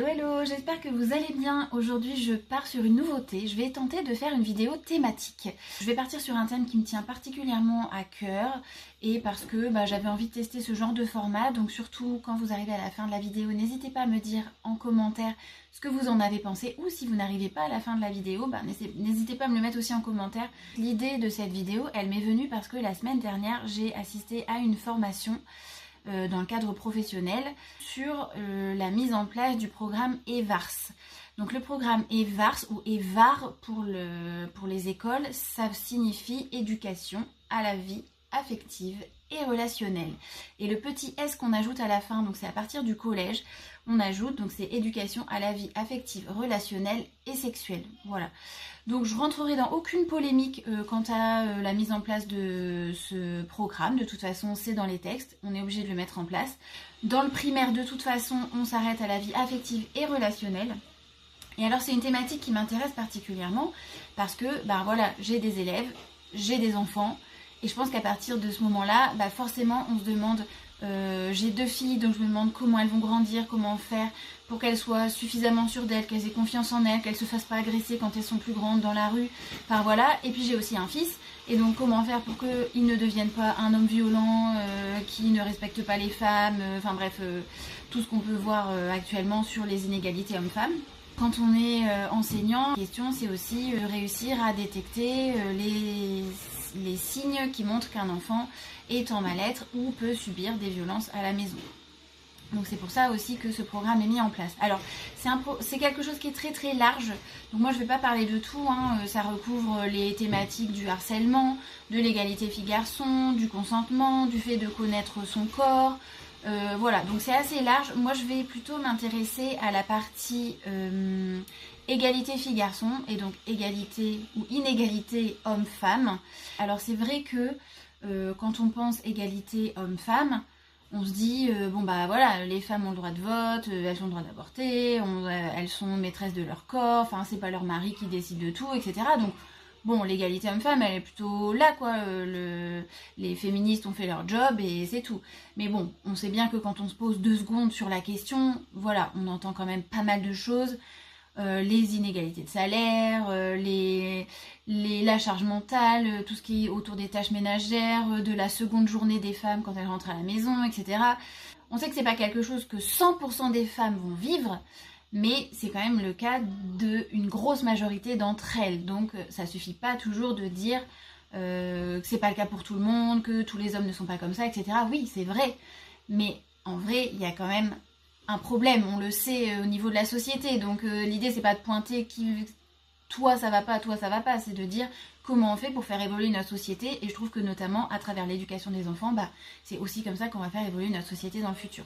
Hello hello, j'espère que vous allez bien. Aujourd'hui je pars sur une nouveauté, je vais tenter de faire une vidéo thématique. Je vais partir sur un thème qui me tient particulièrement à cœur et parce que j'avais envie de tester ce genre de format. Donc surtout quand vous arrivez à la fin de la vidéo, n'hésitez pas à me dire en commentaire ce que vous en avez pensé, ou si vous n'arrivez pas à la fin de la vidéo, n'hésitez pas à me le mettre aussi en commentaire. L'idée de cette vidéo, elle m'est venue parce que la semaine dernière j'ai assisté à une formation dans le cadre professionnel sur la mise en place du programme EVARS. Donc le programme EVARS ou EVAR pour les écoles, ça signifie éducation à la vie affective et relationnelle. Et le petit S qu'on ajoute à la fin, donc c'est à partir du collège, on ajoute, donc c'est éducation à la vie affective, relationnelle et sexuelle. Voilà. Donc je rentrerai dans aucune polémique quant à la mise en place de ce programme. De toute façon, c'est dans les textes, on est obligé de le mettre en place. Dans le primaire, de toute façon, on s'arrête à la vie affective et relationnelle. Et alors c'est une thématique qui m'intéresse particulièrement parce que voilà, j'ai des élèves, j'ai des enfants, et je pense qu'à partir de ce moment-là, forcément on se demande, j'ai 2 filles, donc je me demande comment elles vont grandir, comment faire pour qu'elles soient suffisamment sûres d'elles, qu'elles aient confiance en elles, qu'elles se fassent pas agresser quand elles sont plus grandes dans la rue, enfin voilà. Et puis j'ai aussi un fils, et donc comment faire pour qu'il ne devienne pas un homme violent, qui ne respecte pas les femmes, enfin bref, tout ce qu'on peut voir actuellement sur les inégalités hommes-femmes. Quand on est enseignant, la question c'est aussi réussir à détecter les signes qui montrent qu'un enfant est en mal-être ou peut subir des violences à la maison. Donc c'est pour ça aussi que ce programme est mis en place. Alors c'est quelque chose qui est très très large, donc moi je ne vais pas parler de tout, ça recouvre les thématiques du harcèlement, de l'égalité filles-garçons, du consentement, du fait de connaître son corps, voilà, donc c'est assez large. Moi je vais plutôt m'intéresser à la partie égalité filles-garçons, et donc égalité ou inégalité homme-femme. Alors c'est vrai que quand on pense égalité homme-femme, on se dit, voilà, les femmes ont le droit de vote, elles ont le droit d'avorter, elles sont maîtresses de leur corps, enfin c'est pas leur mari qui décide de tout, etc. Donc bon, l'égalité homme-femme, elle est plutôt là, quoi. Les féministes ont fait leur job et c'est tout. Mais bon, on sait bien que quand on se pose 2 secondes sur la question, voilà, on entend quand même pas mal de choses. Les inégalités de salaire, la charge mentale, tout ce qui est autour des tâches ménagères, de la seconde journée des femmes quand elles rentrent à la maison, etc. On sait que c'est pas quelque chose que 100% des femmes vont vivre, mais c'est quand même le cas d'une grosse majorité d'entre elles. Donc ça suffit pas toujours de dire que c'est pas le cas pour tout le monde, que tous les hommes ne sont pas comme ça, etc. Oui, c'est vrai, mais en vrai, il y a quand même un problème, on le sait au niveau de la société. Donc l'idée c'est pas de pointer toi ça va pas, c'est de dire comment on fait pour faire évoluer notre société. Et je trouve que notamment à travers l'éducation des enfants, c'est aussi comme ça qu'on va faire évoluer notre société dans le futur.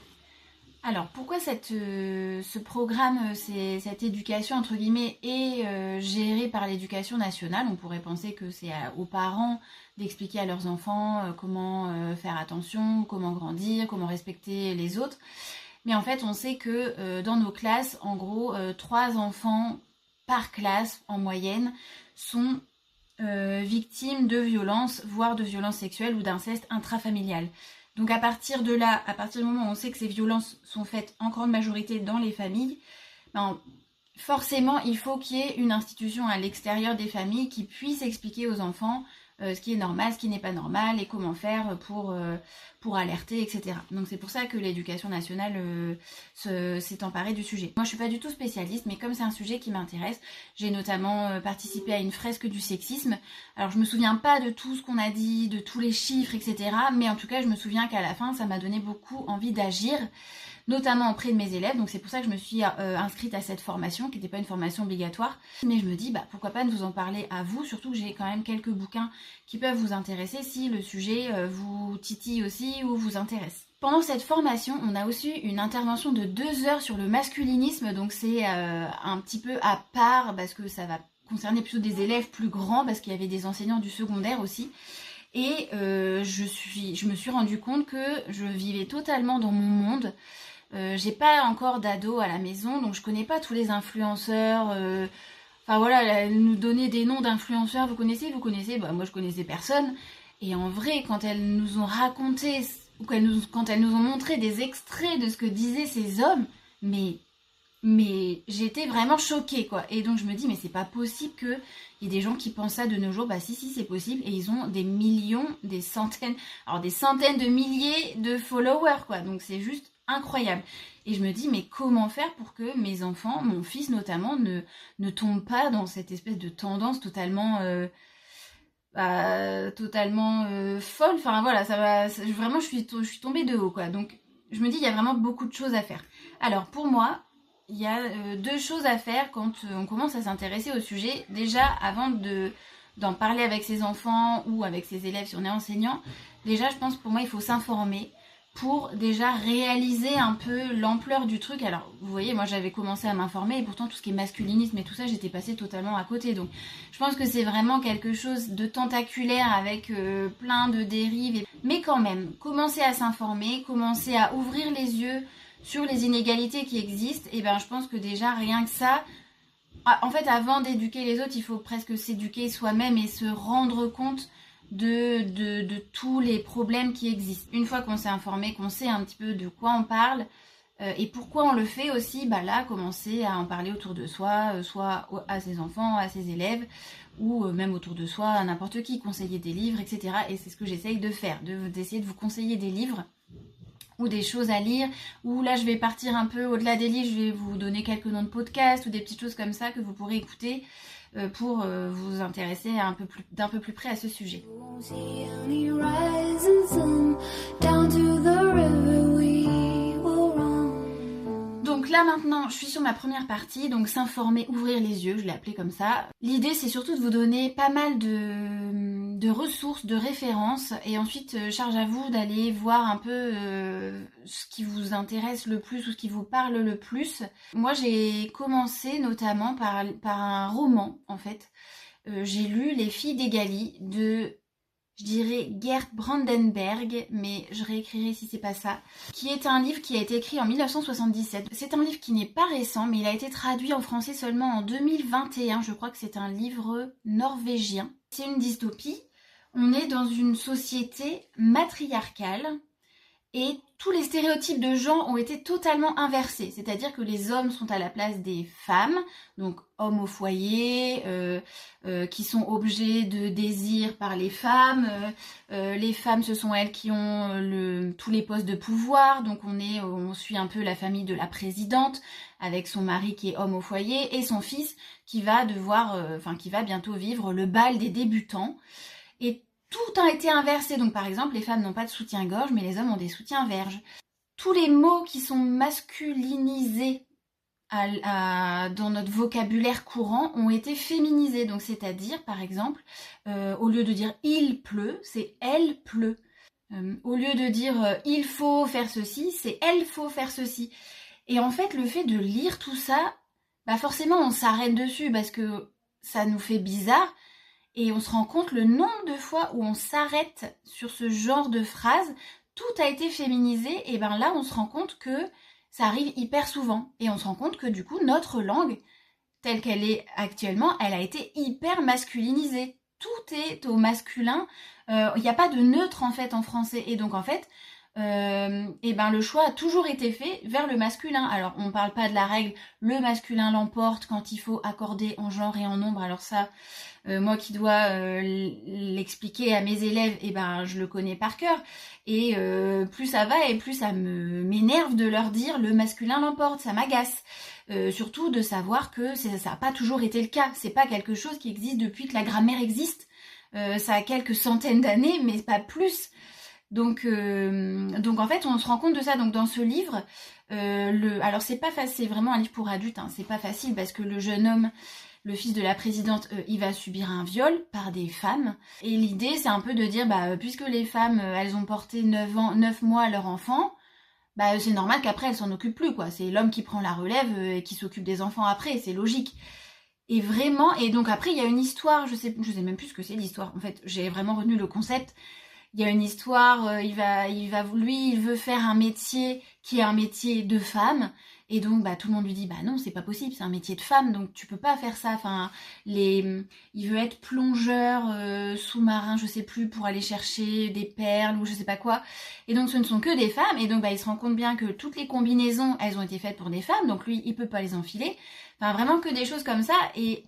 Alors pourquoi ce programme, cette éducation entre guillemets est gérée par l'éducation nationale? On pourrait penser que c'est aux parents d'expliquer à leurs enfants comment faire attention, comment grandir, comment respecter les autres. Mais en fait, on sait que dans nos classes, en gros, 3 enfants par classe en moyenne sont victimes de violences, voire de violences sexuelles ou d'inceste intrafamilial. Donc à partir de là, à partir du moment où on sait que ces violences sont faites en grande majorité dans les familles, forcément, il faut qu'il y ait une institution à l'extérieur des familles qui puisse expliquer aux enfants ce qui est normal, ce qui n'est pas normal, et comment faire pour alerter, etc. Donc c'est pour ça que l'éducation nationale s'est emparée du sujet. Moi je suis pas du tout spécialiste, mais comme c'est un sujet qui m'intéresse, j'ai notamment participé à une fresque du sexisme. Alors je me souviens pas de tout ce qu'on a dit, de tous les chiffres, etc. Mais en tout cas je me souviens qu'à la fin ça m'a donné beaucoup envie d'agir, notamment auprès de mes élèves. Donc c'est pour ça que je me suis inscrite à cette formation, qui n'était pas une formation obligatoire. Mais je me dis, pourquoi pas de vous en parler à vous, surtout que j'ai quand même quelques bouquins qui peuvent vous intéresser si le sujet vous titille aussi ou vous intéresse. Pendant cette formation, on a aussi une intervention de 2 heures sur le masculinisme, donc c'est un petit peu à part, parce que ça va concerner plutôt des élèves plus grands, parce qu'il y avait des enseignants du secondaire aussi. Et je me suis rendu compte que je vivais totalement dans mon monde. J'ai pas encore d'ado à la maison, donc je connais pas tous les influenceurs. Enfin voilà, nous donner des noms d'influenceurs, vous connaissez, moi je connaissais personne. Et en vrai, quand elles nous ont raconté, ou quand elles nous ont montré des extraits de ce que disaient ces hommes, mais Mais j'étais vraiment choquée, quoi. Et donc je me dis, mais c'est pas possible qu'il y ait des gens qui pensent ça de nos jours. Bah si, c'est possible. Et ils ont des millions, des centaines de milliers de followers, quoi. Donc c'est juste incroyable. Et je me dis, mais comment faire pour que mes enfants, mon fils notamment, ne tombent pas dans cette espèce de tendance totalement folle. Enfin voilà, vraiment je suis tombée de haut, quoi. Donc je me dis, il y a vraiment beaucoup de choses à faire. Alors pour moi, il y a 2 choses à faire quand on commence à s'intéresser au sujet. Déjà, avant d'en parler avec ses enfants ou avec ses élèves si on est enseignant, déjà je pense pour moi il faut s'informer pour déjà réaliser un peu l'ampleur du truc. Alors vous voyez, moi j'avais commencé à m'informer et pourtant tout ce qui est masculinisme et tout ça, j'étais passée totalement à côté. Donc je pense que c'est vraiment quelque chose de tentaculaire avec plein de dérives. Mais quand même, commencer à s'informer, commencer à ouvrir les yeux sur les inégalités qui existent, et ben je pense que déjà rien que ça, en fait avant d'éduquer les autres, il faut presque s'éduquer soi-même et se rendre compte de tous les problèmes qui existent. Une fois qu'on s'est informé, qu'on sait un petit peu de quoi on parle et pourquoi on le fait aussi, bah là commencer à en parler autour de soi, soit à ses enfants, à ses élèves, ou même autour de soi, à n'importe qui, conseiller des livres, etc. Et c'est ce que j'essaye de faire, d'essayer de vous conseiller des livres ou des choses à lire, ou là je vais partir un peu au-delà des livres, je vais vous donner quelques noms de podcasts ou des petites choses comme ça que vous pourrez écouter pour vous intéresser d'un peu plus près à ce sujet. Donc là maintenant, je suis sur ma première partie, donc s'informer, ouvrir les yeux, je l'ai appelé comme ça. L'idée c'est surtout de vous donner pas mal de ressources, de références, et ensuite charge à vous d'aller voir un peu ce qui vous intéresse le plus ou ce qui vous parle le plus. Moi j'ai commencé notamment par un roman en fait. J'ai lu Les filles d'Egali de... je dirais Gert Brandenberg, mais je réécrirai si c'est pas ça, qui est un livre qui a été écrit en 1977. C'est un livre qui n'est pas récent, mais il a été traduit en français seulement en 2021. Je crois que c'est un livre norvégien. C'est une dystopie. On est dans une société matriarcale et tous les stéréotypes de genre ont été totalement inversés. C'est-à-dire que les hommes sont à la place des femmes, donc hommes au foyer, qui sont objets de désir par les femmes. Les femmes, ce sont elles qui ont tous les postes de pouvoir. Donc on suit un peu la famille de la présidente, avec son mari qui est homme au foyer, et son fils qui va qui va bientôt vivre le bal des débutants. Et tout a été inversé, donc par exemple les femmes n'ont pas de soutien-gorge mais les hommes ont des soutiens-verges. Tous les mots qui sont masculinisés dans notre vocabulaire courant ont été féminisés, donc c'est-à-dire par exemple au lieu de dire il pleut, c'est elle pleut. Au lieu de dire il faut faire ceci, c'est elle faut faire ceci. Et en fait le fait de lire tout ça, bah forcément on s'arrête dessus parce que ça nous fait bizarre. Et on se rend compte le nombre de fois où on s'arrête sur ce genre de phrase, tout a été féminisé, et ben là on se rend compte que ça arrive hyper souvent. Et on se rend compte que du coup notre langue, telle qu'elle est actuellement, elle a été hyper masculinisée. Tout est au masculin, il n'y a pas de neutre en fait en français. Et donc en fait, le choix a toujours été fait vers le masculin. Alors on parle pas de la règle le masculin l'emporte quand il faut accorder en genre et en nombre. Alors ça, moi qui dois l'expliquer à mes élèves, je le connais par cœur. Et plus ça va et plus ça m'énerve de leur dire le masculin l'emporte, ça m'agace. Surtout de savoir que ça n'a pas toujours été le cas. C'est pas quelque chose qui existe depuis que la grammaire existe. Ça a quelques centaines d'années, mais pas plus. Donc en fait on se rend compte de ça. Donc dans ce livre, alors c'est pas facile, c'est vraiment un livre pour adultes, hein. C'est pas facile parce que le jeune homme, le fils de la présidente, il va subir un viol par des femmes. Et l'idée c'est un peu de dire puisque les femmes elles ont porté 9 mois leur enfant, c'est normal qu'après elles s'en occupent plus, quoi. C'est l'homme qui prend la relève et qui s'occupe des enfants après, c'est logique. Et vraiment, et donc après il y a une histoire, je sais même plus ce que c'est l'histoire. En fait, j'ai vraiment retenu le concept. Il y a une histoire, il veut faire un métier qui est un métier de femme, Et donc bah tout le monde lui dit bah non, c'est pas possible, c'est un métier de femme, donc tu peux pas faire ça. Enfin, il veut être plongeur sous-marin, je sais plus, pour aller chercher des perles ou je sais pas quoi. Et donc ce ne sont que des femmes, et donc bah il se rend compte bien que toutes les combinaisons, elles ont été faites pour des femmes, donc lui il peut pas les enfiler. Enfin vraiment que des choses comme ça, et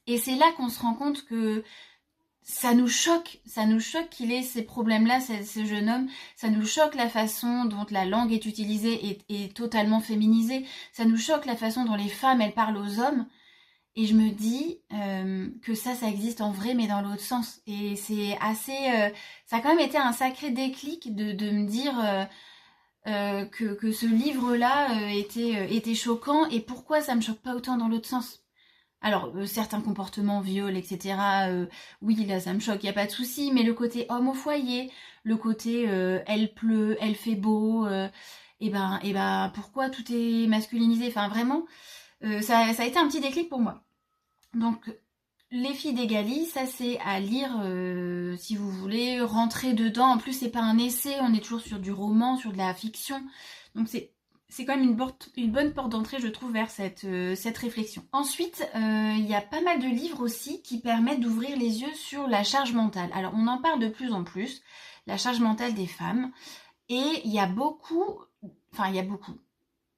c'est là qu'on se rend compte que ça nous choque qu'il ait ces problèmes-là, ce jeune homme, ça nous choque la façon dont la langue est utilisée et totalement féminisée, ça nous choque la façon dont les femmes, elles parlent aux hommes, et je me dis que ça existe en vrai, mais dans l'autre sens, et c'est assez... ça a quand même été un sacré déclic de me dire... que ce livre-là était choquant, et pourquoi ça me choque pas autant dans l'autre sens. Alors, certains comportements, viols, etc., oui, là, ça me choque, il n'y a pas de souci, mais le côté homme au foyer, le côté elle pleut, elle fait beau, et ben, pourquoi tout est masculinisé? Enfin, vraiment, ça a été un petit déclic pour moi. Donc, Les filles d'Egali, ça c'est à lire si vous voulez rentrer dedans. En plus, c'est pas un essai, on est toujours sur du roman, sur de la fiction. Donc c'est quand même une bonne porte d'entrée, je trouve, vers cette réflexion. Ensuite, il y a pas mal de livres aussi qui permettent d'ouvrir les yeux sur la charge mentale. Alors, on en parle de plus en plus, la charge mentale des femmes. Et il y a beaucoup... Enfin, il y a beaucoup.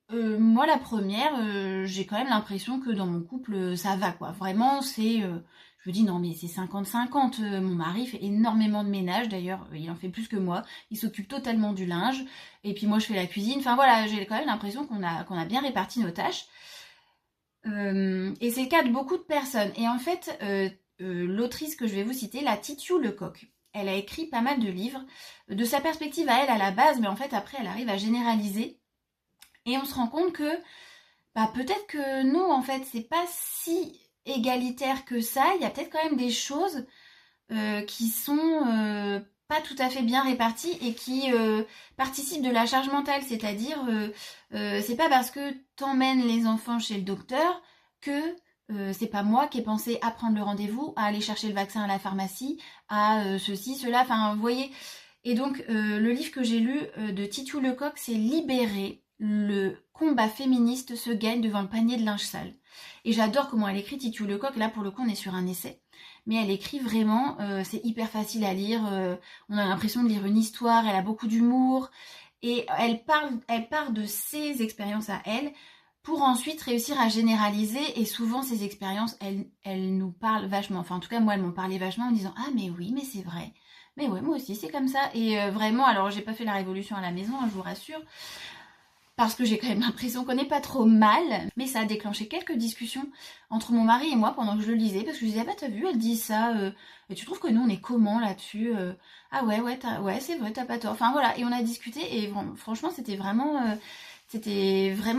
Moi, la première, j'ai quand même l'impression que dans mon couple, ça va, quoi. Vraiment, je me dis, non, mais c'est 50-50. Mon mari fait énormément de ménage, d'ailleurs, il en fait plus que moi. Il s'occupe totalement du linge. Et puis moi, je fais la cuisine. Enfin, voilà, j'ai quand même l'impression qu'on a bien réparti nos tâches. Et c'est le cas de beaucoup de personnes. Et en fait, l'autrice que je vais vous citer, la Titiou Lecoq, elle a écrit pas mal de livres, de sa perspective à elle à la base, mais en fait, après, elle arrive à généraliser. Et on se rend compte que peut-être que non, en fait, c'est pas si égalitaire que ça. Il y a peut-être quand même des choses qui sont pas tout à fait bien réparties et qui participent de la charge mentale. C'est-à-dire, c'est pas parce que t'emmènes les enfants chez le docteur que c'est pas moi qui ai pensé à prendre le rendez-vous, à aller chercher le vaccin à la pharmacie, à ceci, cela. Enfin, vous voyez. Et donc, le livre que j'ai lu de Titiou Lecoq, c'est Libéré. Le combat féministe se gagne devant le panier de linge sale. Et j'adore comment elle écrit, Titiou Lecoq. Là, pour le coup, on est sur un essai. Mais elle écrit vraiment, c'est hyper facile à lire. On a l'impression de lire une histoire. Elle a beaucoup d'humour. Et elle part de ses expériences à elle pour ensuite réussir à généraliser. Et souvent, ces expériences, elles nous parlent vachement. Enfin, en tout cas, moi, elles m'ont parlé vachement en me disant « Ah, mais oui, mais c'est vrai. Mais ouais, moi aussi, c'est comme ça. » Et vraiment, alors, j'ai pas fait la révolution à la maison, hein, je vous rassure. Parce que j'ai quand même l'impression qu'on n'est pas trop mal, mais ça a déclenché quelques discussions entre mon mari et moi pendant que je le lisais, parce que je disais, ah bah t'as vu, elle dit ça, et tu trouves que nous on est comment là-dessus? Ah ouais, c'est vrai, t'as pas tort. Enfin voilà, et on a discuté, et franchement c'était vraiment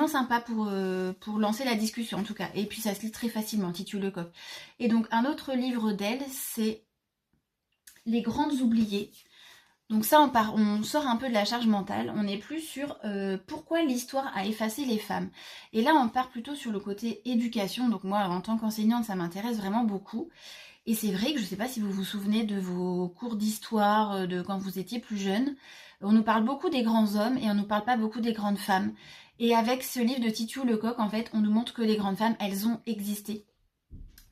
sympa pour lancer la discussion en tout cas. Et puis ça se lit très facilement, Titiou Lecoq. Et donc un autre livre d'elle, c'est Les Grandes Oubliées. Donc ça, on sort un peu de la charge mentale, on n'est plus sur pourquoi l'histoire a effacé les femmes. Et là, on part plutôt sur le côté éducation. Donc moi, en tant qu'enseignante, ça m'intéresse vraiment beaucoup. Et c'est vrai que je ne sais pas si vous vous souvenez de vos cours d'histoire de quand vous étiez plus jeune. On nous parle beaucoup des grands hommes et on ne nous parle pas beaucoup des grandes femmes. Et avec ce livre de Titiou Lecoq, en fait, on nous montre que les grandes femmes, elles ont existé.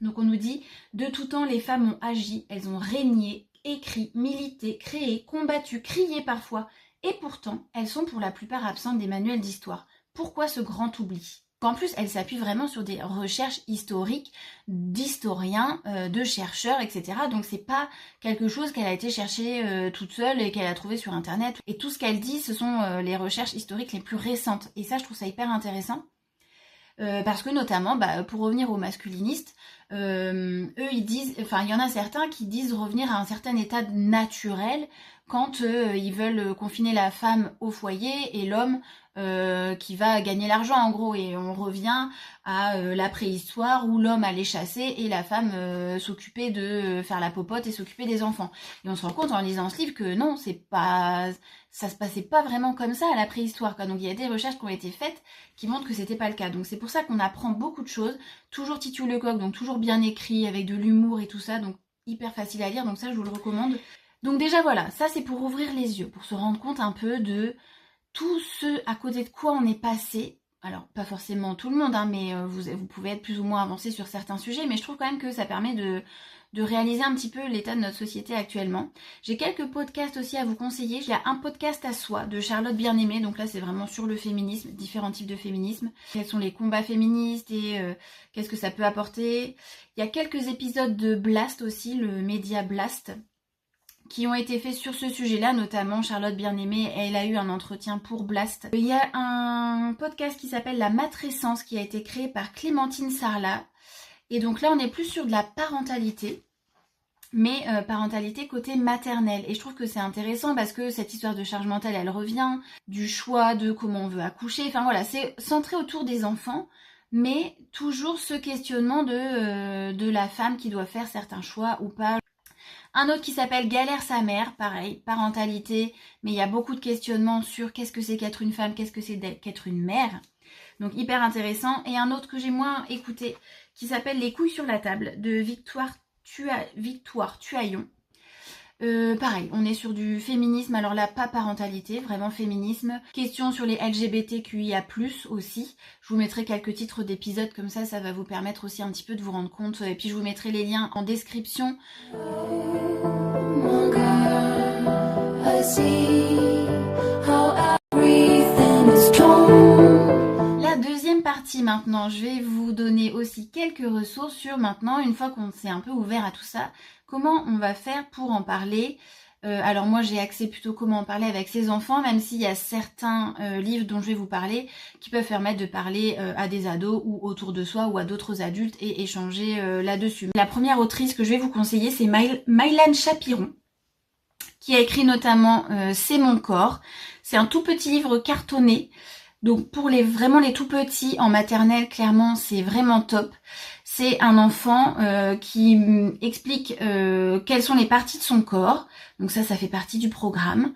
Donc on nous dit, de tout temps, les femmes ont agi, elles ont régné, écrit, milité, créé, combattu, crié parfois, et pourtant, elles sont pour la plupart absentes des manuels d'histoire. Pourquoi ce grand oubli? En plus, elle s'appuie vraiment sur des recherches historiques d'historiens, de chercheurs, etc. Donc c'est pas quelque chose qu'elle a été chercher toute seule et qu'elle a trouvé sur internet. Et tout ce qu'elle dit, ce sont les recherches historiques les plus récentes. Et ça, je trouve ça hyper intéressant. Parce que notamment, pour revenir aux masculinistes, eux ils disent, enfin il y en a certains qui disent revenir à un certain état naturel quand ils veulent confiner la femme au foyer et l'homme qui va gagner l'argent en gros, et on revient à la préhistoire où l'homme allait chasser et la femme s'occupait de faire la popote et s'occuper des enfants. Et on se rend compte en lisant ce livre que non, ça se passait pas vraiment comme ça à la préhistoire, quoi. Donc il y a des recherches qui ont été faites qui montrent que c'était pas le cas. Donc c'est pour ça qu'on apprend beaucoup de choses. Toujours Titiou Lecoq, donc toujours bien écrit, avec de l'humour et tout ça, donc hyper facile à lire, donc ça je vous le recommande. Donc déjà voilà, ça c'est pour ouvrir les yeux, pour se rendre compte un peu de tout ce à côté de quoi on est passé. alors pas forcément tout le monde, hein, mais vous pouvez être plus ou moins avancé sur certains sujets, mais je trouve quand même que ça permet de réaliser un petit peu l'état de notre société actuellement. J'ai quelques podcasts aussi à vous conseiller. Il y a un podcast à soi de Charlotte Bien-Aimée, donc là c'est vraiment sur le féminisme, différents types de féminisme, quels sont les combats féministes et qu'est-ce que ça peut apporter. Il y a quelques épisodes de Blast aussi, le média Blast, qui ont été faits sur ce sujet-là, notamment Charlotte Bien-Aimée, elle a eu un entretien pour Blast. Il y a un podcast qui s'appelle La Matrescence qui a été créé par Clémentine Sarlat. Et donc là, on est plus sur de la parentalité, mais parentalité côté maternel. Et je trouve que c'est intéressant parce que cette histoire de charge mentale, elle revient, du choix de comment on veut accoucher. Enfin voilà, c'est centré autour des enfants, mais toujours ce questionnement de la femme qui doit faire certains choix ou pas. Un autre qui s'appelle Galère sa mère, pareil, parentalité, mais il y a beaucoup de questionnements sur qu'est-ce que c'est qu'être une femme, qu'est-ce que c'est qu'être une mère. Donc hyper intéressant. Et un autre que j'ai moins écouté, qui s'appelle Les couilles sur la table, de Victoire Tuaillon. Pareil, on est sur du féminisme, alors là, pas parentalité, vraiment féminisme. Question sur les LGBTQIA+, aussi. Je vous mettrai quelques titres d'épisodes, comme ça va vous permettre aussi un petit peu de vous rendre compte. Et puis je vous mettrai les liens en description. La deuxième partie maintenant, je vais vous donner aussi quelques ressources sur maintenant, une fois qu'on s'est un peu ouvert à tout ça, comment on va faire pour en parler. Alors moi j'ai axé plutôt comment en parler avec ses enfants, même s'il y a certains livres dont je vais vous parler qui peuvent permettre de parler à des ados ou autour de soi ou à d'autres adultes et échanger là-dessus. La première autrice que je vais vous conseiller, c'est Mylène Chapiron, qui a écrit notamment C'est mon corps. C'est un tout petit livre cartonné. Donc pour vraiment les tout petits en maternelle, clairement c'est vraiment top. C'est un enfant qui explique quelles sont les parties de son corps. Donc ça fait partie du programme.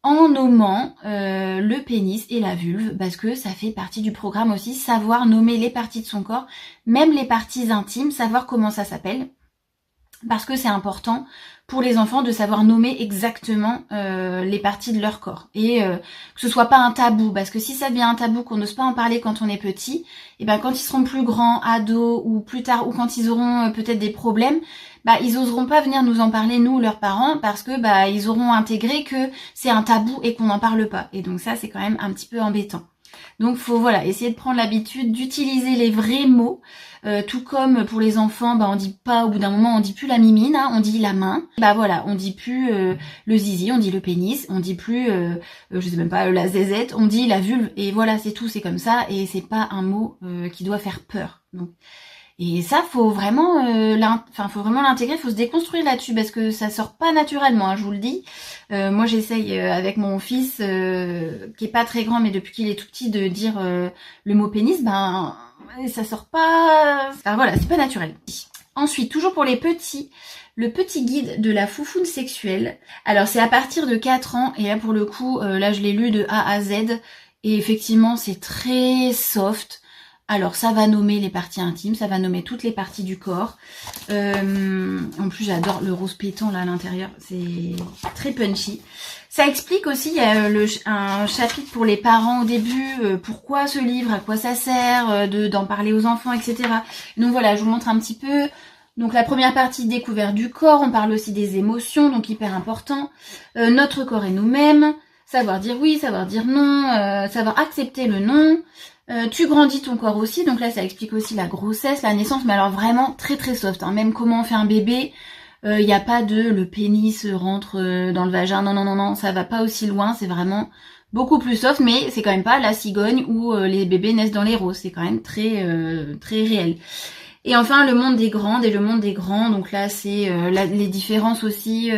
En nommant le pénis et la vulve, parce que ça fait partie du programme aussi, savoir nommer les parties de son corps, même les parties intimes, savoir comment ça s'appelle. Parce que c'est important pour les enfants de savoir nommer exactement les parties de leur corps. Et que ce soit pas un tabou, parce que si ça devient un tabou, qu'on n'ose pas en parler quand on est petit, et ben quand ils seront plus grands, ados, ou plus tard, ou quand ils auront peut-être des problèmes, ils oseront pas venir nous en parler, nous, leurs parents, parce que ils auront intégré que c'est un tabou et qu'on n'en parle pas. Et donc ça, c'est quand même un petit peu embêtant. Donc faut essayer de prendre l'habitude d'utiliser les vrais mots, tout comme pour les enfants, on dit pas, au bout d'un moment on dit plus la mimine, hein, on dit la main. On dit plus le zizi, on dit le pénis, on dit plus je sais même pas la zézette, on dit la vulve, et voilà, c'est tout, c'est comme ça, et c'est pas un mot qui doit faire peur. Donc et ça, faut vraiment l'intégrer, faut se déconstruire là-dessus parce que ça sort pas naturellement, hein, je vous le dis. Moi, j'essaye avec mon fils, qui est pas très grand, mais depuis qu'il est tout petit, de dire le mot pénis, ça sort pas. Enfin, voilà, c'est pas naturel. Ensuite, toujours pour les petits, le petit guide de la foufoune sexuelle. Alors, c'est à partir de 4 ans, et là, pour le coup, là, je l'ai lu de A à Z, et effectivement, c'est très soft. Alors ça va nommer les parties intimes, ça va nommer toutes les parties du corps. En plus j'adore le rose pétant là à l'intérieur, c'est très punchy. Ça explique aussi, il y a un chapitre pour les parents au début, pourquoi ce livre, à quoi ça sert, d'en parler aux enfants, etc. Donc voilà, je vous montre un petit peu. Donc la première partie, découverte du corps, on parle aussi des émotions, donc hyper important. Notre corps et nous-mêmes, savoir dire oui, savoir dire non, savoir accepter le non. Tu grandis ton corps aussi, donc là ça explique aussi la grossesse, la naissance, mais alors vraiment très très soft, hein. Même comment on fait un bébé, il n'y a pas de le pénis rentre dans le vagin, non, ça va pas aussi loin, c'est vraiment beaucoup plus soft, mais c'est quand même pas la cigogne où les bébés naissent dans les roses, c'est quand même très très réel. Et enfin le monde des grandes et le monde des grands, donc là c'est les différences aussi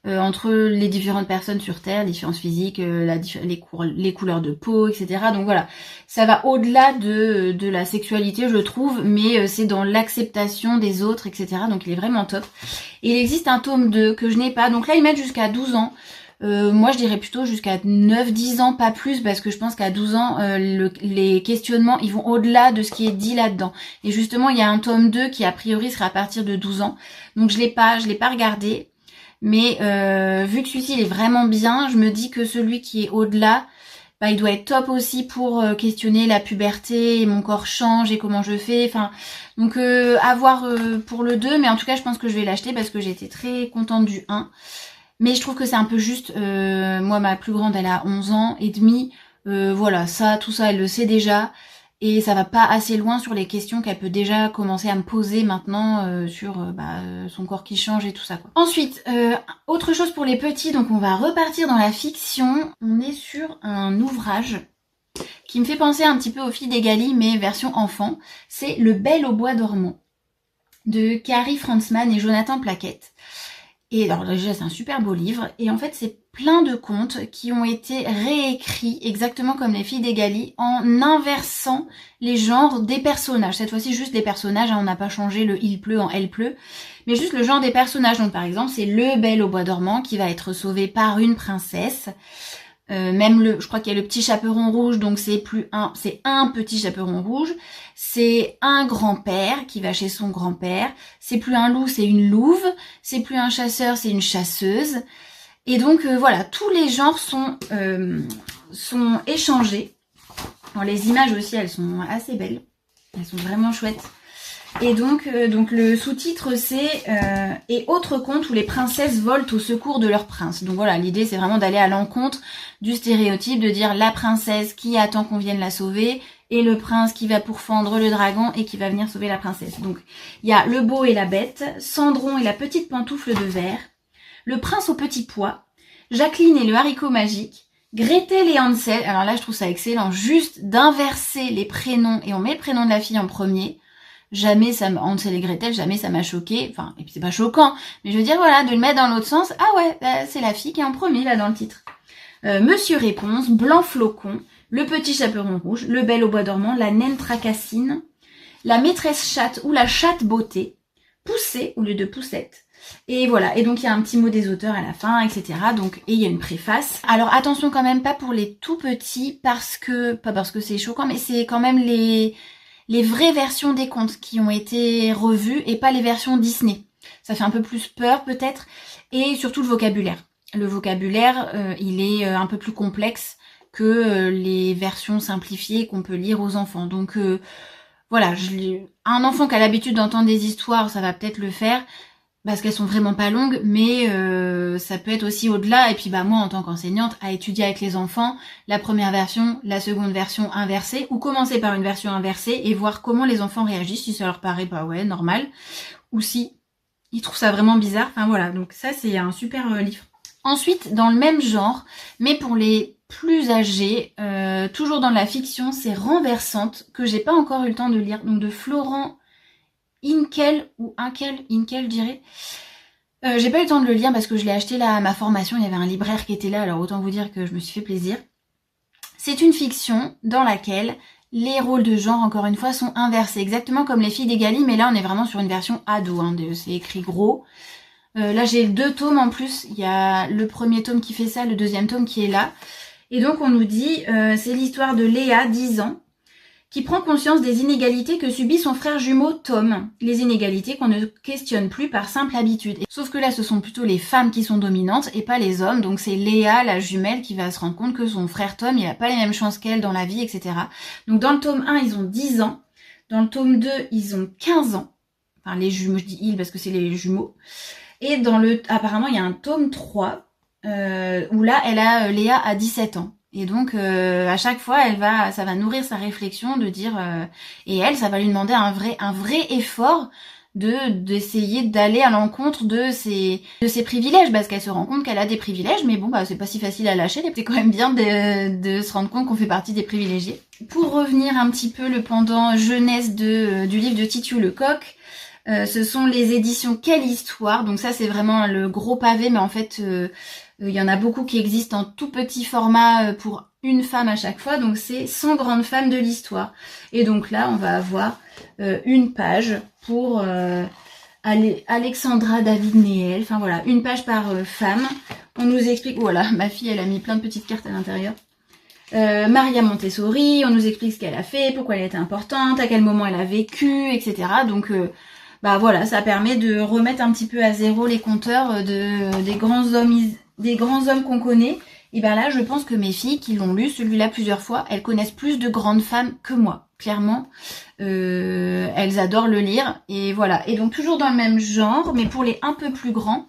entre les différentes personnes sur Terre, les différences physiques, les couleurs de peau, etc. Donc voilà, ça va au-delà de la sexualité, je trouve, mais c'est dans l'acceptation des autres, etc. Donc il est vraiment top. Et il existe un tome 2 que je n'ai pas, donc là ils mettent jusqu'à 12 ans. Moi je dirais plutôt jusqu'à 9-10 ans, pas plus, parce que je pense qu'à 12 ans, les questionnements, ils vont au-delà de ce qui est dit là-dedans. Et justement, il y a un tome 2 qui a priori sera à partir de 12 ans. Donc je l'ai pas regardé. Mais vu que celui-ci il est vraiment bien, je me dis que celui qui est au-delà, il doit être top aussi pour questionner la puberté et mon corps change et comment je fais. Enfin, donc à voir pour le 2, mais en tout cas je pense que je vais l'acheter parce que j'ai été très contente du 1. Mais je trouve que c'est un peu juste. Moi, ma plus grande, elle a 11 ans et demi. Voilà, tout ça, elle le sait déjà. Et ça va pas assez loin sur les questions qu'elle peut déjà commencer à me poser maintenant sur son corps qui change et tout ça, quoi. Ensuite, autre chose pour les petits, donc on va repartir dans la fiction. On est sur un ouvrage qui me fait penser un petit peu aux filles d'Egali, mais version enfant. C'est Le Bel au bois dormant de Carrie Franzmann et Jonathan Plaquette. Et alors déjà c'est un super beau livre et en fait c'est plein de contes qui ont été réécrits exactement comme les filles d'Egali en inversant les genres des personnages. Cette fois-ci juste des personnages, hein, on n'a pas changé le il pleut en elle pleut, mais juste le genre des personnages. Donc par exemple c'est le Bel au bois dormant qui va être sauvé par une princesse. Je crois qu'il y a le petit chaperon rouge, donc c'est un petit chaperon rouge. C'est un grand-père qui va chez son grand-père. C'est plus un loup, c'est une louve. C'est plus un chasseur, c'est une chasseuse. Et donc voilà, tous les genres sont échangés. Alors, les images aussi, elles sont assez belles. Elles sont vraiment chouettes. Et donc le sous-titre c'est et autres contes où les princesses volent au secours de leur prince. Donc voilà, l'idée c'est vraiment d'aller à l'encontre du stéréotype de dire la princesse qui attend qu'on vienne la sauver et le prince qui va pourfendre le dragon et qui va venir sauver la princesse. Donc il y a Le Beau et la Bête, Cendron et la petite pantoufle de verre, Le Prince au petit pois, Jacqueline et le haricot magique, Gretel et Hansel. Alors là je trouve ça excellent, juste d'inverser les prénoms et on met le prénom de la fille en premier. Jamais ça m'a, Hansel et Gretel, jamais ça m'a choqué. Enfin, et puis c'est pas choquant, mais je veux dire, voilà, de le mettre dans l'autre sens. Ah ouais, c'est la fille qui est en premier, là, dans le titre. Monsieur Réponse, Blanc Flocon, Le Petit Chaperon Rouge, Le Bel au bois dormant, La Naine Tracassine, La Maîtresse Chatte ou La Chatte Beauté, Poussée au lieu de Poussette. Et voilà, et donc il y a un petit mot des auteurs à la fin, etc. Donc, et il y a une préface. Alors attention quand même, pas pour les tout petits, pas parce que c'est choquant, mais c'est quand même les vraies versions des contes qui ont été revues et pas les versions Disney. Ça fait un peu plus peur peut-être. Et surtout le vocabulaire. Le vocabulaire, il est un peu plus complexe que les versions simplifiées qu'on peut lire aux enfants. Donc voilà, un enfant qui a l'habitude d'entendre des histoires, ça va peut-être le faire. Parce qu'elles sont vraiment pas longues, mais ça peut être aussi au-delà. Et puis moi en tant qu'enseignante, à étudier avec les enfants, la première version, la seconde version inversée, ou commencer par une version inversée et voir comment les enfants réagissent, si ça leur paraît ouais, normal, ou si ils trouvent ça vraiment bizarre. Enfin voilà, donc ça c'est un super livre. Ensuite, dans le même genre, mais pour les plus âgés, toujours dans la fiction, c'est Renversante, que j'ai pas encore eu le temps de lire, donc de Florent Inkel je dirais. J'ai pas eu le temps de le lire parce que je l'ai acheté là à ma formation, il y avait un libraire qui était là, alors autant vous dire que je me suis fait plaisir. C'est une fiction dans laquelle les rôles de genre, encore une fois, sont inversés, exactement comme les filles d'Egali, mais là on est vraiment sur une version ado, hein, c'est écrit gros. Là j'ai 2 tomes en plus, il y a le premier tome qui fait ça, le deuxième tome qui est là. Et donc on nous dit, c'est l'histoire de Léa, 10 ans, qui prend conscience des inégalités que subit son frère jumeau Tom. Les inégalités qu'on ne questionne plus par simple habitude. Sauf que là, ce sont plutôt les femmes qui sont dominantes et pas les hommes. Donc c'est Léa, la jumelle, qui va se rendre compte que son frère Tom, il n'a pas les mêmes chances qu'elle dans la vie, etc. Donc dans le tome 1, ils ont 10 ans. Dans le tome 2, ils ont 15 ans. Enfin, les jumeaux, je dis ils parce que c'est les jumeaux. Et apparemment, il y a un tome 3 où là, Léa a 17 ans. Et donc à chaque fois ça va nourrir sa réflexion de dire et elle ça va lui demander un vrai effort d'essayer d'aller à l'encontre de ses privilèges, parce qu'elle se rend compte qu'elle a des privilèges, mais bon c'est pas si facile à lâcher, c'est quand même bien de se rendre compte qu'on fait partie des privilégiés. Pour revenir un petit peu le pendant jeunesse du livre de Titu Lecoq, ce sont les éditions Quelle Histoire, donc ça c'est vraiment le gros pavé, mais en fait il y en a beaucoup qui existent en tout petit format pour une femme à chaque fois, donc c'est 100 grandes femmes de l'histoire. Et donc là, on va avoir une page pour Alexandra David Néel, enfin voilà, une page par femme. On nous explique, voilà, ma fille elle a mis plein de petites cartes à l'intérieur. Maria Montessori, on nous explique ce qu'elle a fait, pourquoi elle était importante, à quel moment elle a vécu, etc. Donc voilà, ça permet de remettre un petit peu à zéro les compteurs des grands hommes qu'on connaît Et bien là, je pense que mes filles qui l'ont lu, celui-là plusieurs fois, elles connaissent plus de grandes femmes que moi. Clairement, elles adorent le lire. Et voilà. Et donc toujours dans le même genre, mais pour les un peu plus grands,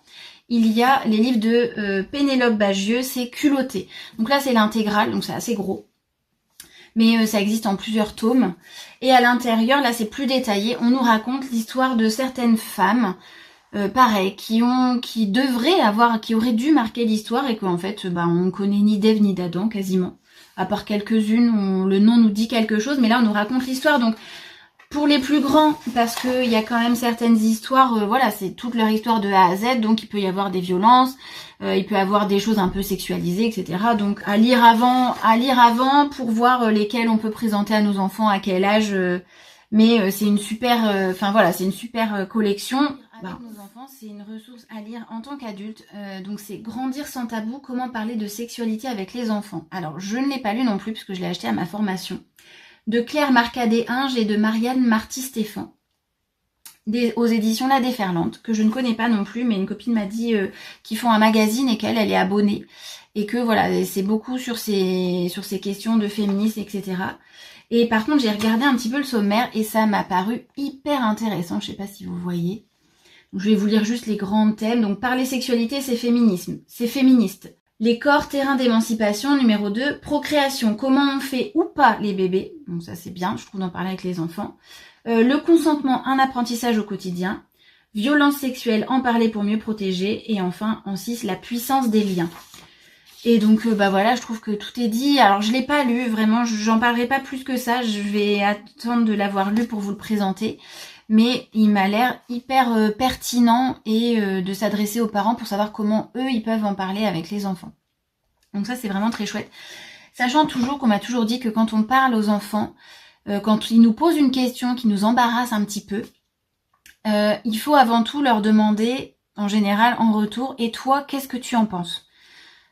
il y a les livres de Pénélope Bagieux, c'est Culotté. Donc là, c'est l'intégrale, donc c'est assez gros. Mais ça existe en plusieurs tomes. Et à l'intérieur, là, c'est plus détaillé. On nous raconte l'histoire de certaines femmes, pareil, qui auraient dû marquer l'histoire et qu'en fait, on ne connaît ni d'Ève ni d'Adam quasiment. À part quelques-unes, le nom nous dit quelque chose, mais là, on nous raconte l'histoire. Donc, pour les plus grands, parce qu'il y a quand même certaines histoires, voilà, c'est toute leur histoire de A à Z, donc il peut y avoir des violences, il peut y avoir des choses un peu sexualisées, etc. Donc à lire avant pour voir lesquelles on peut présenter à nos enfants, à quel âge. Mais c'est une super, c'est une super collection. Avec nos enfants, c'est une ressource à lire en tant qu'adulte. Donc c'est Grandir sans tabou, comment parler de sexualité avec les enfants. Alors je ne l'ai pas lu non plus puisque je l'ai acheté à ma formation. De Claire Marcadet-Inge et de Marianne Marty-Stéphan, aux éditions La Déferlante, que je ne connais pas non plus, mais une copine m'a dit qu'ils font un magazine et qu'elle est abonnée. Et que voilà, c'est beaucoup sur ces questions de féminisme, etc. Et par contre, j'ai regardé un petit peu le sommaire et ça m'a paru hyper intéressant. Je sais pas si vous voyez. Je vais vous lire juste les grands thèmes. Donc, parler sexualité, c'est féminisme. C'est féministe. Les corps, terrain d'émancipation, numéro 2. Procréation, comment on fait ou pas les bébés. Donc ça c'est bien, je trouve, d'en parler avec les enfants. Le consentement, un apprentissage au quotidien. Violence sexuelle, en parler pour mieux protéger. Et enfin, en 6, la puissance des liens. Et donc voilà, je trouve que tout est dit. Alors je l'ai pas lu, vraiment, j'en parlerai pas plus que ça. Je vais attendre de l'avoir lu pour vous le présenter. Mais il m'a l'air hyper pertinent et de s'adresser aux parents pour savoir comment eux, ils peuvent en parler avec les enfants. Donc ça, c'est vraiment très chouette. Sachant toujours qu'on m'a toujours dit que quand on parle aux enfants, quand ils nous posent une question qui nous embarrasse un petit peu, il faut avant tout leur demander, en général, en retour, et toi, qu'est-ce que tu en penses?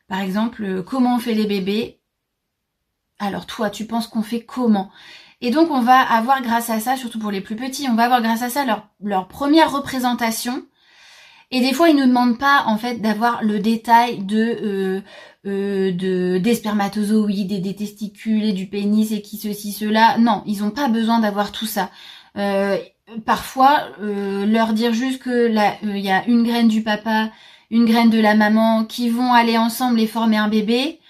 Par exemple, comment on fait les bébés? Alors toi, tu penses qu'on fait comment? Et donc on va avoir grâce à ça, surtout pour les plus petits, on va avoir grâce à ça leur première représentation. Et des fois ils nous demandent pas en fait d'avoir le détail des spermatozoïdes et des testicules et du pénis et qui ceci, cela. Non, ils ont pas besoin d'avoir tout ça. Parfois, leur dire juste que là, y a une graine du papa, une graine de la maman qui vont aller ensemble et former un bébé,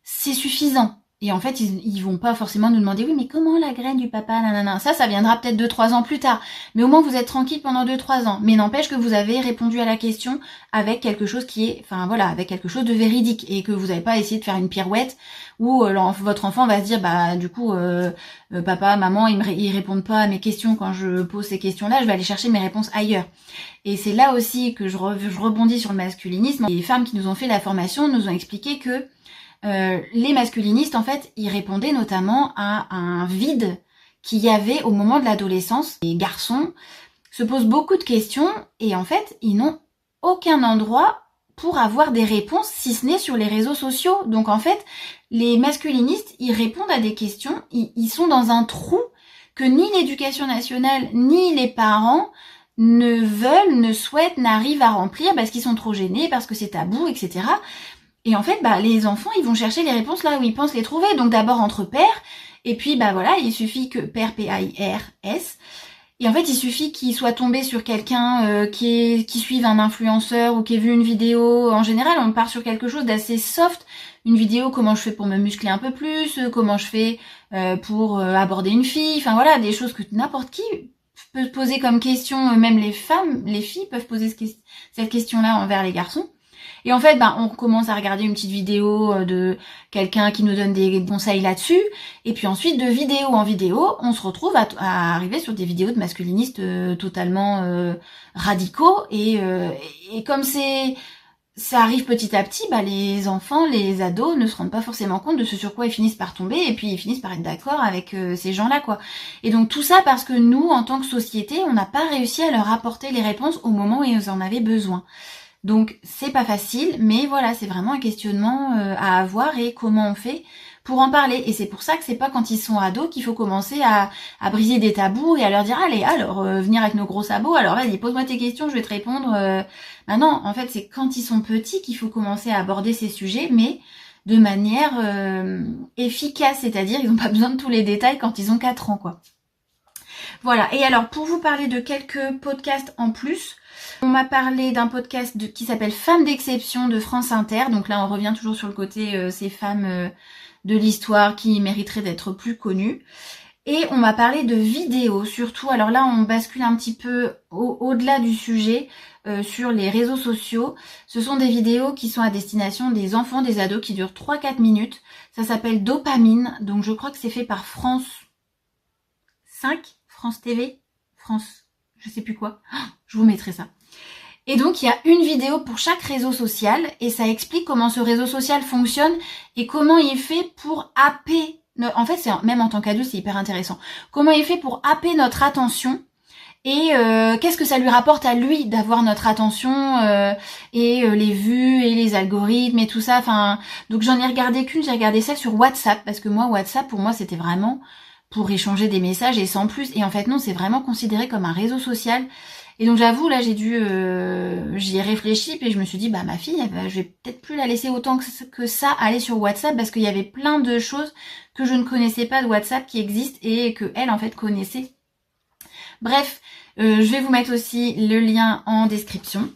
c'est suffisant. Et en fait, ils vont pas forcément nous demander, oui, mais comment la graine du papa, nanana. Ça viendra peut-être 2-3 ans plus tard. Mais au moins, vous êtes tranquille pendant 2-3 ans. Mais n'empêche que vous avez répondu à la question avec quelque chose qui est, avec quelque chose de véridique. Et que vous n'avez pas essayé de faire une pirouette où votre enfant va se dire, papa, maman, ils répondent pas à mes questions quand je pose ces questions-là, je vais aller chercher mes réponses ailleurs. Et c'est là aussi que je rebondis sur le masculinisme. Les femmes qui nous ont fait la formation nous ont expliqué que les masculinistes, en fait, ils répondaient notamment à un vide qu'il y avait au moment de l'adolescence. Les garçons se posent beaucoup de questions et en fait, ils n'ont aucun endroit pour avoir des réponses, si ce n'est sur les réseaux sociaux. Donc en fait, les masculinistes, ils répondent à des questions, ils sont dans un trou que ni l'éducation nationale, ni les parents ne veulent, ne souhaitent, n'arrivent à remplir parce qu'ils sont trop gênés, parce que c'est tabou, etc. Et en fait, les enfants, ils vont chercher les réponses là où ils pensent les trouver. Donc d'abord entre pairs, et puis il suffit que père, P-A-I-R-S, et en fait, il suffit qu'ils soient tombés sur quelqu'un qui suive un influenceur ou qui ait vu une vidéo. En général, on part sur quelque chose d'assez soft. Une vidéo, comment je fais pour me muscler un peu plus, comment je fais pour aborder une fille. Enfin voilà, des choses que n'importe qui peut poser comme question. Même les filles peuvent poser cette question-là envers les garçons. Et en fait, on commence à regarder une petite vidéo de quelqu'un qui nous donne des conseils là-dessus. Et puis ensuite, de vidéo en vidéo, on se retrouve à arriver sur des vidéos de masculinistes totalement radicaux. Et comme ça arrive petit à petit, les enfants, les ados ne se rendent pas forcément compte de ce sur quoi ils finissent par tomber. Et puis ils finissent par être d'accord avec ces gens-là, quoi. Et donc tout ça parce que nous, en tant que société, on n'a pas réussi à leur apporter les réponses au moment où ils en avaient besoin. Donc c'est pas facile, mais voilà, c'est vraiment un questionnement à avoir et comment on fait pour en parler. Et c'est pour ça que c'est pas quand ils sont ados qu'il faut commencer à briser des tabous et à leur dire allez, alors venir avec nos gros sabots, alors vas-y, pose-moi tes questions, je vais te répondre. Non, en fait c'est quand ils sont petits qu'il faut commencer à aborder ces sujets, mais de manière efficace, c'est-à-dire ils n'ont pas besoin de tous les détails quand ils ont 4 ans, quoi. Voilà, et alors pour vous parler de quelques podcasts en plus, on m'a parlé d'un podcast qui s'appelle Femmes d'exception de France Inter, donc là on revient toujours sur le côté ces femmes de l'histoire qui mériteraient d'être plus connues. Et on m'a parlé de vidéos surtout, alors là on bascule un petit peu au-delà du sujet sur les réseaux sociaux. Ce sont des vidéos qui sont à destination des enfants, des ados qui durent 3-4 minutes. Ça s'appelle Dopamine, donc je crois que c'est fait par France 5, France TV, France, je sais plus quoi, je vous mettrai ça. Et donc il y a une vidéo pour chaque réseau social et ça explique comment ce réseau social fonctionne et comment il fait pour happer, en fait c'est même en tant qu'adulte c'est hyper intéressant, comment il fait pour happer notre attention et qu'est-ce que ça lui rapporte à lui d'avoir notre attention et les vues et les algorithmes et tout ça. Enfin, donc j'en ai regardé qu'une, j'ai regardé celle sur WhatsApp parce que moi WhatsApp pour moi c'était vraiment pour échanger des messages et sans plus. Et en fait non, c'est vraiment considéré comme un réseau social. Et donc j'avoue, là j'y ai réfléchi et je me suis dit, bah ma fille, je vais peut-être plus la laisser autant que ça aller sur WhatsApp parce qu'il y avait plein de choses que je ne connaissais pas de WhatsApp qui existent et que elle en fait connaissait. Bref, je vais vous mettre aussi le lien en description.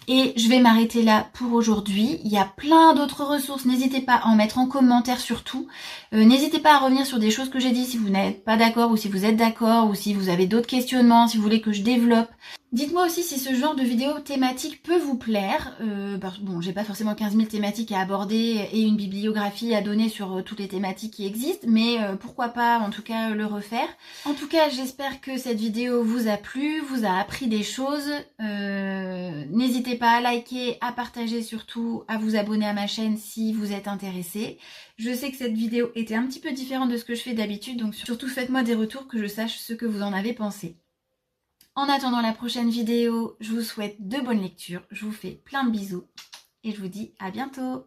Et je vais m'arrêter là pour aujourd'hui. Il y a plein d'autres ressources. N'hésitez pas à en mettre en commentaire surtout. N'hésitez pas à revenir sur des choses que j'ai dit si vous n'êtes pas d'accord ou si vous êtes d'accord ou si vous avez d'autres questionnements, si vous voulez que je développe. Dites-moi aussi si ce genre de vidéo thématique peut vous plaire. Bon, j'ai pas forcément 15 000 thématiques à aborder et une bibliographie à donner sur toutes les thématiques qui existent, mais pourquoi pas en tout cas le refaire. En tout cas, j'espère que cette vidéo vous a plu, vous a appris des choses. N'hésitez pas à liker, à partager surtout, à vous abonner à ma chaîne si vous êtes intéressé. Je sais que cette vidéo était un petit peu différente de ce que je fais d'habitude, donc surtout faites-moi des retours que je sache ce que vous en avez pensé. En attendant la prochaine vidéo, je vous souhaite de bonnes lectures, je vous fais plein de bisous et je vous dis à bientôt.